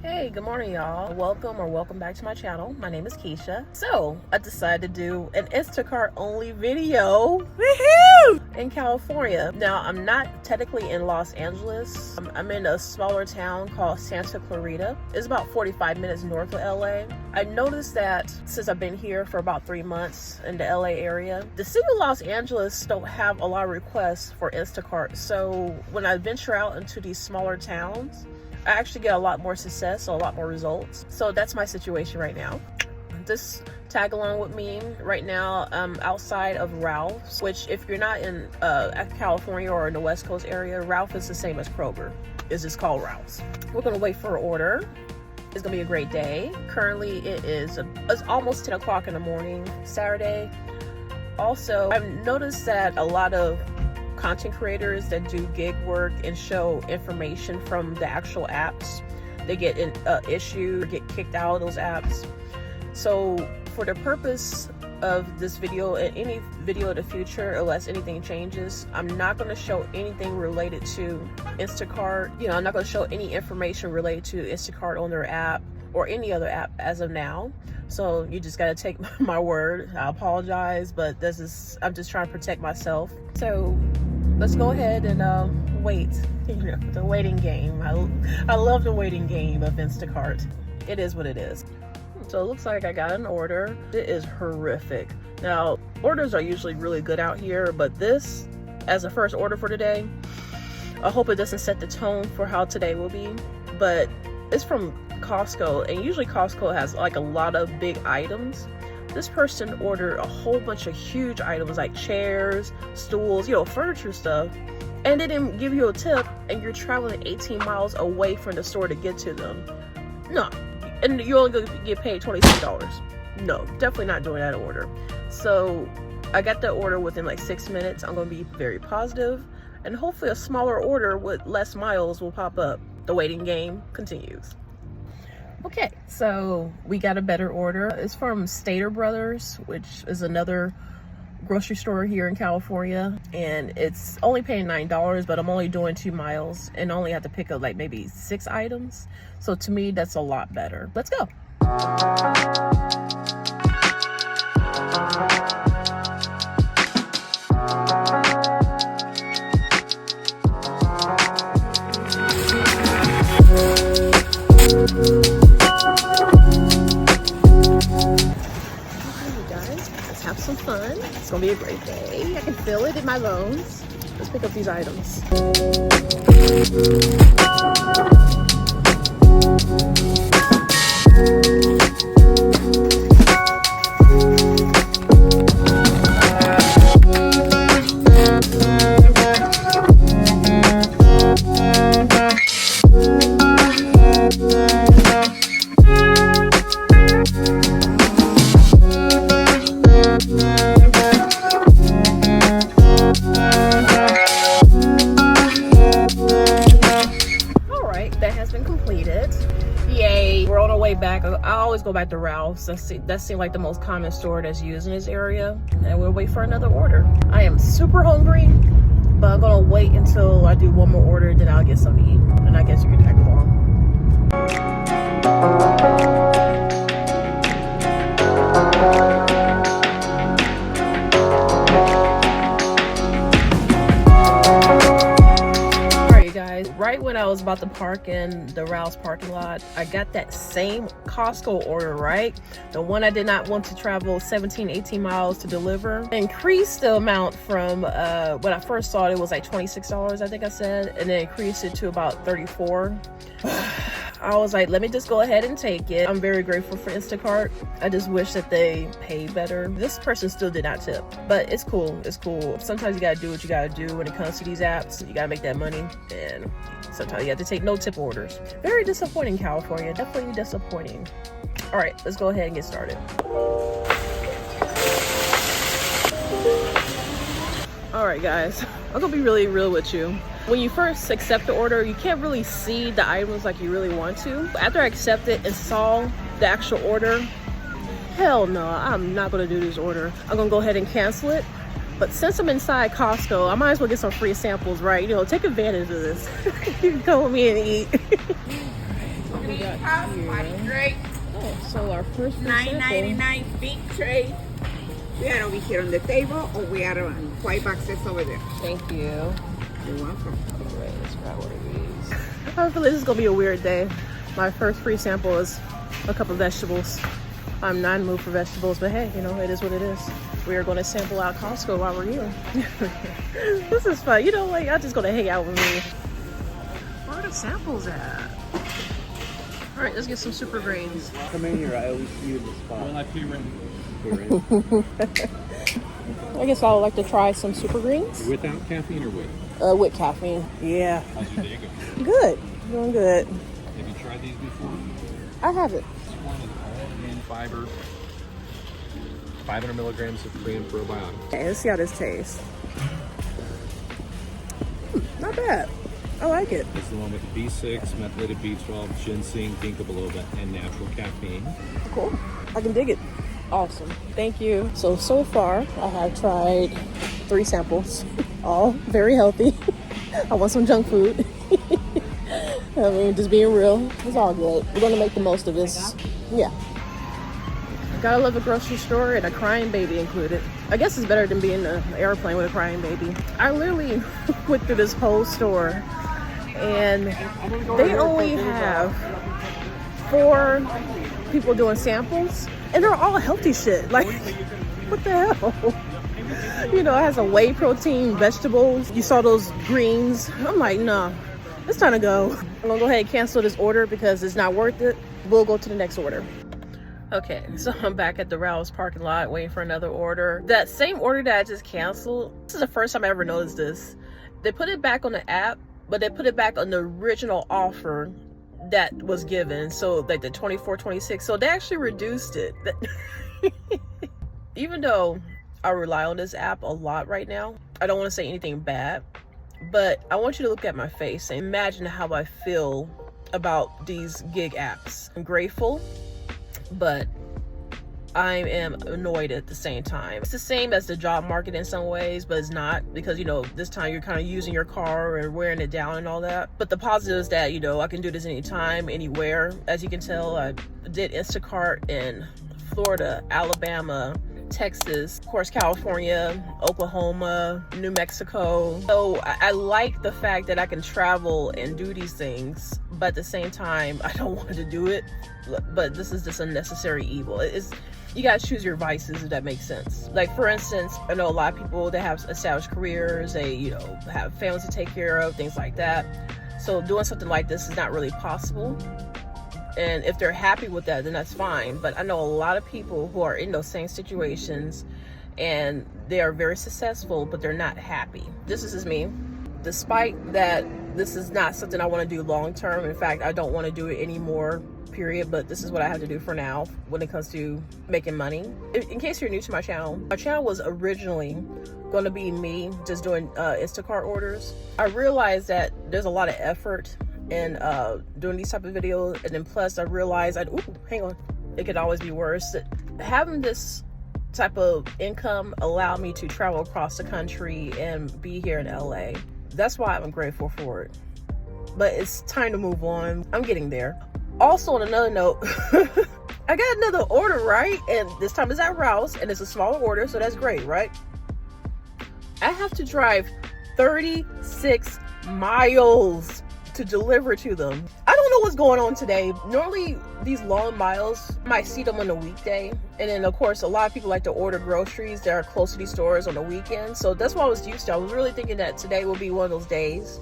Hey, good morning, y'all. Welcome back to my channel. My name is Keisha. So I decided to do an Instacart only video in California. Now, I'm not technically in Los Angeles. I'm in a smaller town called Santa Clarita. It's about 45 minutes north of LA. I noticed that since I've been here for about 3 months in the LA area, the city of Los Angeles don't have a lot of requests for Instacart. So when I venture out into these smaller towns, I actually get a lot more success, so a lot more results. So that's my situation right now. Just tag along with me. Right now, I'm outside of Ralph's, which if you're not in California or in the West Coast area, Ralph is the same as Kroger. It's just called Ralph's. We're gonna wait for an order. It's gonna be a great day. Currently, it's almost 10 o'clock in the morning, Saturday. Also, I've noticed that a lot of content creators that do gig work and show information from the actual apps, they get an issue or get kicked out of those apps. So for the purpose of this video and any video in the future, unless anything changes, I'm not going to show anything related to Instacart. I'm not going to show any information related to Instacart on their app or any other app as of now. So you just got to take my word. I apologize, but I'm just trying to protect myself. So let's go ahead and wait. The waiting game. I love the waiting game of Instacart. It is what it is. So it looks like I got an order. It is horrific. Now, orders are usually really good out here, but this, as a first order for today, I hope it doesn't set the tone for how today will be. But it's from Costco, and usually Costco has like a lot of big items. This person ordered a whole bunch of huge items like chairs, stools, furniture stuff, and they didn't give you a tip, and you're traveling 18 miles away from the store to get to them. No, and you're only gonna get paid $26. No, definitely not doing that order. So I got that order within like 6 minutes. I'm gonna be very positive, and hopefully a smaller order with less miles will pop up. The waiting game continues. Okay, so we got a better order. It's from Stater Brothers, which is another grocery store here in California, and it's only paying $9, but I'm only doing 2 miles and only have to pick up like maybe 6 items. So to me, that's a lot better. Let's go. Have some fun. It's gonna be a great day. I can feel it in my bones. Let's pick up these items. We're on our way back. I always go back to Ralph's. That seemed like the most common store that's used in this area. And we'll wait for another order. I am super hungry, but I'm gonna wait until I do one more order, then I'll get something to eat. And I guess you can tag along. Right when I was about to park in the Ralph's parking lot, I got that same Costco order, right? The one I did not want to travel 17, 18 miles to deliver. I increased the amount from when I first saw it was like $26, I think I said, and then increased it to about $34. I was like, let me just go ahead and take it. I'm very grateful for Instacart. I just wish that they paid better. This person still did not tip, but it's cool. It's cool. Sometimes you gotta do what you gotta do when it comes to these apps. You gotta make that money, and sometimes you have to take no tip orders. Very disappointing, California. Definitely disappointing. All right, let's go ahead and get started. All right, guys, I'm gonna be really real with you. When you first accept the order, you can't really see the items like you really want to. After I accepted and saw the actual order, hell no, I'm not gonna do this order. I'm gonna go ahead and cancel it. But since I'm inside Costco, I might as well get some free samples, right? Take advantage of this. You can come with me and eat. got here. Oh, so our first free sample. $9.99 big tray. We are over here on the table, or we are on 5 boxes over there. Thank you. You're welcome. Alright, let's grab one of these. I feel like this is gonna be a weird day. My first free sample is a couple of vegetables. I'm not in the mood for vegetables, but hey, you know, it is what it is. We are gonna sample out Costco while we're here. This is fun. You know, like, I'm just gonna hang out with me. Where are the samples at? Alright, let's get some super greens. Come in here, I always see you in the spot. Well, I pay rent. I guess I would like to try some super greens. Without caffeine or with? With caffeine. Yeah. How's your day going? Good. Doing good. Have you tried these before? I haven't. This one is all in fiber. 500 milligrams of Korean probiotics. Okay, let's see how this tastes. Not bad. I like it. This is the one with B6, methylated B12, ginseng, ginkgo biloba, and natural caffeine. Cool. I can dig it. Awesome. Thank you. So far, I have tried 3 samples. All very healthy. I want some junk food. I mean, just being real. It's all good. We're going to make the most of this. Yeah. Gotta love a grocery store and a crying baby included. I guess it's better than being in an airplane with a crying baby. I literally went through this whole store and they only have 4 people doing samples and they're all healthy shit. Like, what the hell? You know, it has a whey protein, vegetables. You saw those greens. I'm like, nah, it's time to go. I'm gonna go ahead and cancel this order because it's not worth it. We'll go to the next order. Okay, so I'm back at the Rouse parking lot waiting for another order. That same order that I just canceled, this is the first time I ever noticed this. They put it back on the app, but they put it back on the original offer that was given. So like the 24-26, so they actually reduced it. Even though I rely on this app a lot right now, I don't want to say anything bad, but I want you to look at my face and imagine how I feel about these gig apps. I'm grateful, but I am annoyed at the same time. It's the same as the job market in some ways, but it's not, because, you know, this time you're kind of using your car and wearing it down and all that. But the positive is that, you know, I can do this anytime, anywhere. As you can tell, I did Instacart in Florida, Alabama, Texas, of course, California, Oklahoma, New Mexico. So I like the fact that I can travel and do these things, but at the same time, I don't want to do it. But this is just unnecessary evil. You gotta choose your vices, if that makes sense. Like, for instance, I know a lot of people that have established careers, they, you know, have families to take care of, things like that. So doing something like this is not really possible. And if they're happy with that, then that's fine. But I know a lot of people who are in those same situations and they are very successful, but they're not happy. This is just me. Despite that, this is not something I want to do long term. In fact, I don't want to do it anymore, period. But this is what I have to do for now when it comes to making money. In case you're new to my channel was originally going to be me just doing Instacart orders. I realized that there's a lot of effort in doing these type of videos, and then plus I realized it could always be worse. Having this type of income allowed me to travel across the country and be here in LA. That's why I'm grateful for it. But it's time to move on. I'm getting there. Also, on another note, I got another order, right? And this time it's at Rouse, and it's a smaller order, so that's great, right? I have to drive 36 miles to deliver to them. I don't know what's going on today. Normally these long miles, I might see them on a weekday, and then of course a lot of people like to order groceries that are close to these stores on the weekend. So that's what I was used to. I was really thinking that today will be one of those days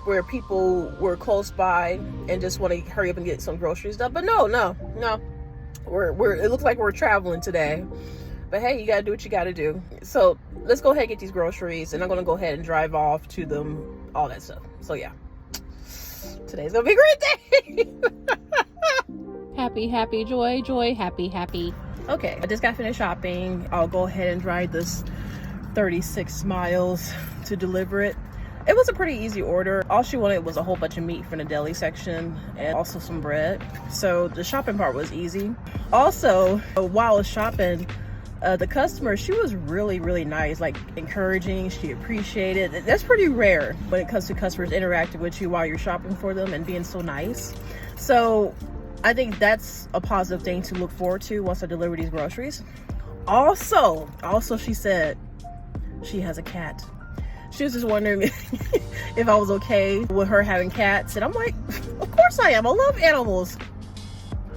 where people were close by and just want to hurry up and get some groceries done. But no, it looks like we're traveling today. But hey, you gotta do what you gotta do. So let's go ahead and get these groceries, and I'm gonna go ahead and drive off to them, all that stuff. So yeah, today's gonna be a great day. Happy, joy, happy. Okay, I just got finished shopping. I'll go ahead and drive this 36 miles to deliver it. It was a pretty easy order. All she wanted was a whole bunch of meat from the deli section and also some bread. So the shopping part was easy. Also, while I was shopping, the customer, she was really nice, like encouraging. She appreciated it. That's pretty rare when it comes to customers interacting with you while you're shopping for them and being so nice. So I think that's a positive thing to look forward to once I deliver these groceries. Also, she said she has a cat. She was just wondering if I was okay with her having cats. And I'm like, of course I am. I love animals.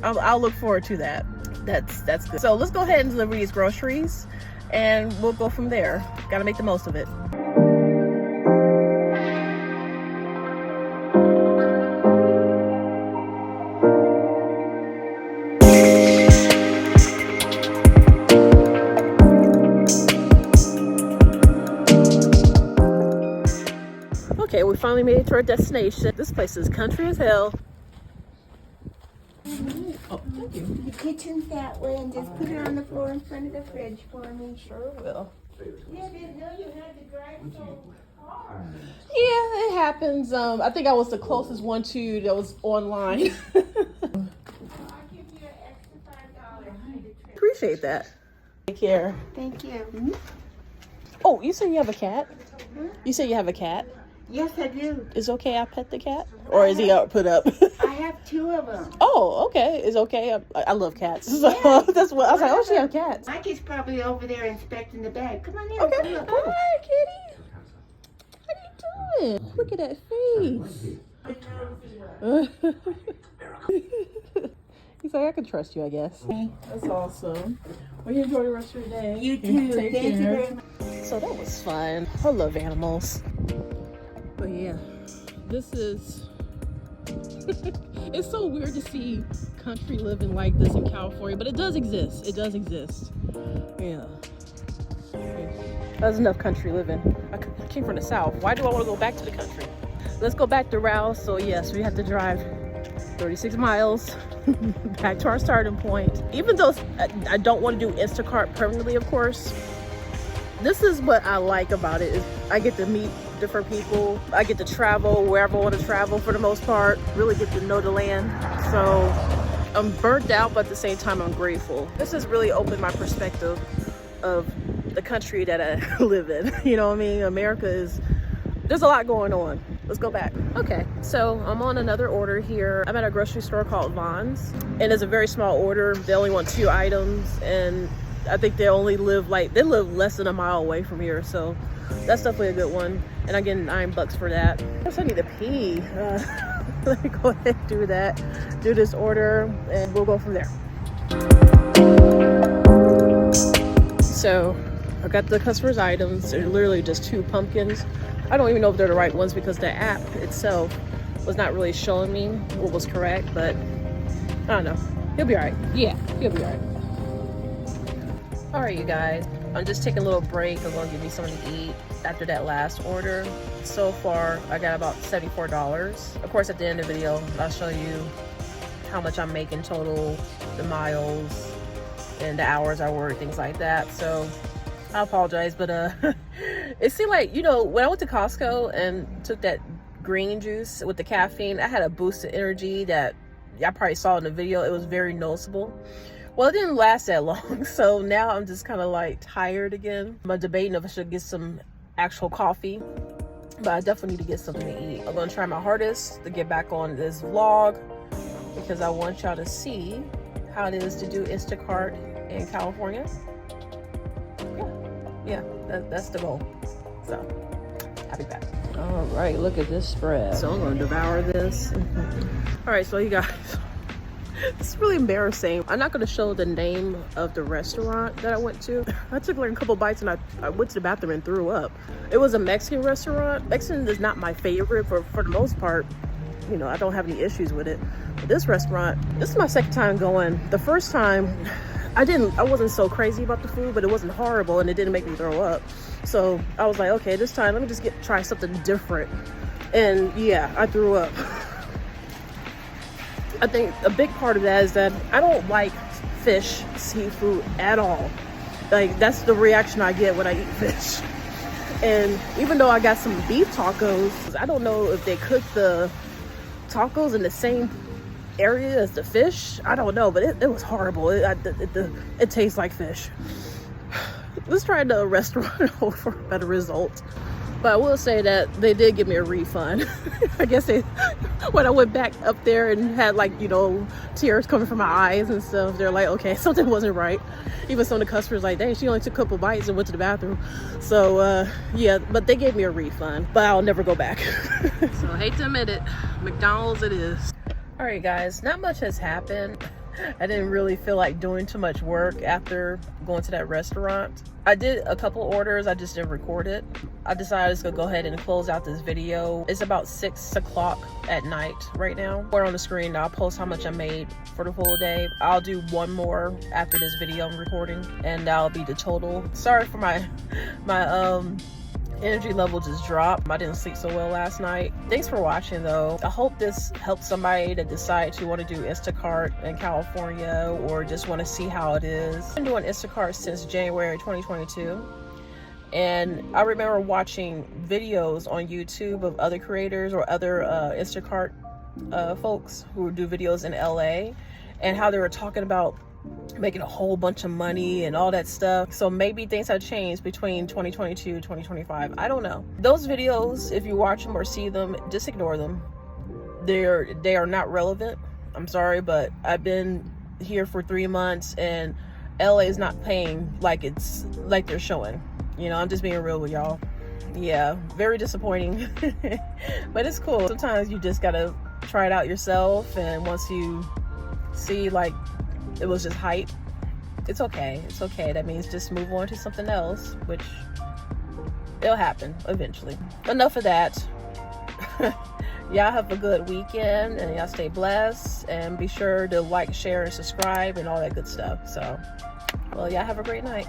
I'll look forward to that. That's good. So let's go ahead and deliver these groceries and we'll go from there. Gotta make the most of it. Okay, we finally made it to our destination. This place is country as hell. Oh, thank you. The kitchen's that way, and just put it on the floor in front of the fridge for me. Sure will. Yeah, I didn't know you had to drive so far. Yeah, it happens. I think I was the closest one to that was online. I'll give you an extra $5 for the trip. Appreciate that. Take care. Thank you. Oh, you said you have a cat? You said you have a cat? Yes, I do. Is it okay I pet the cat? Or is he put up? I have 2 of them. Oh, okay. It's okay. I love cats. So that's what I was like. Oh, she have cats. Mike is probably over there inspecting the bag. Come on in. Okay. Come on. Hi, kitty. How you doing? Look at that face. He's like, I can trust you, I guess. That's awesome. Well, you enjoy the rest of your day. You too. Take Thank you care. very much. So that was fun. I love animals. But yeah, this is it's so weird to see country living like this in California, but it does exist. It does exist. Yeah. That's enough country living. I came from the South. Why do I want to go back to the country? Let's go back to Rouse. So yes, we have to drive 36 miles back to our starting point. Even though I don't want to do Instacart permanently, of course, this is what I like about it, is I get to meet different people. I get to travel wherever I want to travel for the most part, really get to know the land. So I'm burnt out, but at the same time I'm grateful. This has really opened my perspective of the country that I live in. You know what I mean? America is, there's a lot going on. Let's go back. Okay, so I'm on another order here. I'm at a grocery store called Vaughn's, and it's a very small order. They only want 2 items, and I think they live less than a mile away from here, so that's definitely a good one. And I'm getting $9 for that. I guess I need to pee. Let me go ahead and do that. Do this order, and we'll go from there. So I got the customer's items. They're literally just 2 pumpkins. I don't even know if they're the right ones because the app itself was not really showing me what was correct, but I don't know. He'll be all right. Yeah, he'll be all right. All right, you guys, I'm just taking a little break. I'm gonna give me something to eat after that last order. So far, I got about $74. Of course, at the end of the video, I'll show you how much I'm making total, the miles, and the hours I work, things like that. So I apologize, but it seemed like, you know, when I went to Costco and took that green juice with the caffeine, I had a boost of energy that y'all probably saw in the video. It was very noticeable. Well, it didn't last that long, so now I'm just kind of like tired again. I'm debating if I should get some actual coffee, but I definitely need to get something to eat. I'm gonna try my hardest to get back on this vlog because I want y'all to see how it is to do Instacart in California. Yeah, that's the goal. So, I'll be back. All right, look at this spread. So I'm gonna devour this. All right, so you guys, it's really embarrassing. I'm not going to show the name of the restaurant that I went to. I took like a couple bites and I went to the bathroom and threw up. It was a Mexican restaurant. Mexican is not my favorite for the most part. You know, I don't have any issues with it. But this restaurant, this is my second time going. The first time, I wasn't so crazy about the food, but it wasn't horrible and it didn't make me throw up. So I was like, okay, this time let me just try something different. And yeah, I threw up. I think a big part of that is that I don't like fish, seafood at all. Like, that's the reaction I get when I eat fish. And even though I got some beef tacos, I don't know if they cook the tacos in the same area as the fish. I don't know, but it was horrible. It tastes like fish. Let's try the restaurant for a better result. But I will say that they did give me a refund. I guess when I went back up there and had like, you know, tears coming from my eyes and stuff, they're like, okay, something wasn't right. Even some of the customers like, dang, she only took a couple bites and went to the bathroom. So yeah, but they gave me a refund, but I'll never go back. So I hate to admit it, McDonald's it is. All right, guys, not much has happened. I didn't really feel like doing too much work after going to that restaurant. I did a couple orders, I just didn't record it. I decided I was gonna go ahead and close out this video. It's about 6 o'clock at night right now. We're on the screen, I'll post how much I made for the full day. I'll do one more after this video I'm recording, and that'll be the total. Sorry for my energy level just dropped. I didn't sleep so well last night. Thanks for watching though. I hope this helps somebody that decides to want to do Instacart in California or just want to see how it is. I've been doing Instacart since January 2022. And I remember watching videos on YouTube of other creators or other Instacart folks who do videos in LA, and how they were talking about making a whole bunch of money and all that stuff. So maybe things have changed between 2022 and 2025. I don't know. Those videos, if you watch them or see them, just ignore them. They are not relevant. I'm sorry, but I've been here for 3 months and LA is not paying like they're showing. You know, I'm just being real with y'all. Yeah, very disappointing. But it's cool. Sometimes you just gotta try it out yourself, and once you see like it was just hype, it's okay. It's okay. That means just move on to something else, which it'll happen eventually. Enough of that. Y'all have a good weekend, and y'all stay blessed, and be sure to like, share, and subscribe and all that good stuff. So, well, y'all have a great night.